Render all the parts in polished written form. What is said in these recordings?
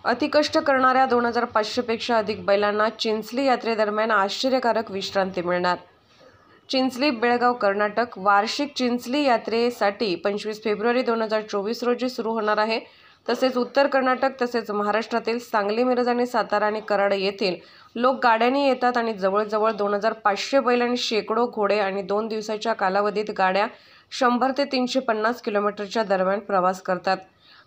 अतिकष्ट करणाऱ्या 2500 पेक्षा अधिक बैलांना चिंचली यात्रेदरम्यान आश्चर्यकारक विश्रांती मिळणार। चिंचली बेळगाव कर्नाटक वार्षिक चिंचली यात्रेसाठी 25 फेब्रुवारी 2024 रोजी सुरू होणार आहे। तसेच उत्तर कर्नाटक तसेच महाराष्ट्रातील सांगली, मिरज आणि सातारा आणि कराड येथील लोक गाड्यांनी येतात आणि जवळजवळ 2500 बैल आणि शेकडो घोडे आणि 2 दिवसाच्या कालावधीत गाड्या 100 ते 350 किलोमीटरच्या दरम्यान प्रवास करतात।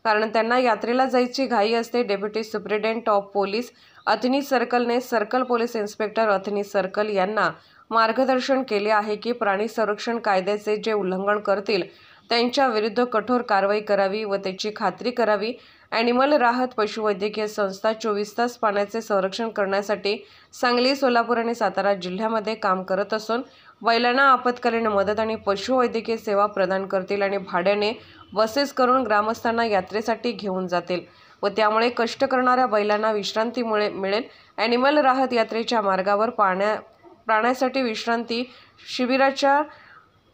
कारण त्यांना यात्रेला जायची घाई असते। Deputy superintendent of police Athani सर्कलने circle police inspector Athani circle यांना मार्गदर्शन केले आहे की प्राणी संरक्षण कायद्याचे जे उल्लंघन करतील त्यांच्या विरुद्ध कठोर कारवाई करावी व त्याची खात्री करावी। ॲनिमल राहत पशुवैद्यकीय संस्था 24 तास पाण्याचे संरक्षण करण्यासाठी सांगली, सोलापूर आणि सातारा जिल्ह्यामध्ये काम करत असून बैलांना आपत्कालीन मदत आणि पशुवैद्यकीय सेवा प्रदान करतील आणि भाड्याने बसेस करून ग्रामस्थांना यात्रेसाठी घेऊन जातील व त्यामुळे कष्ट करणाऱ्या बैलांना विश्रांती मिळेल। ॲनिमल राहत यात्रेच्या मार्गावर प्राण्यासाठी विश्रांती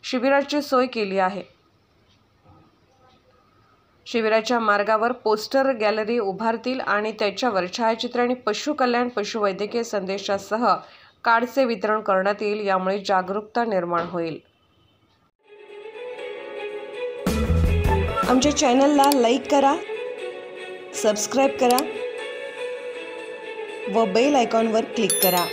शिबिराची सोय केली आहे। शिबिराच्या मार्गावर पोस्टर गॅलरी उभारतील आणि त्याच्यावर छायाचित्र आणि पशु कल्याण पशुवैद्यकीय संदेशासह कार्डचे वितरण करण्यात येईल। यामुळे जागरूकता निर्माण होईल। आमच्या चॅनलला लाईक करा, सबस्क्राईब करा व बेल आयकॉनवर क्लिक करा।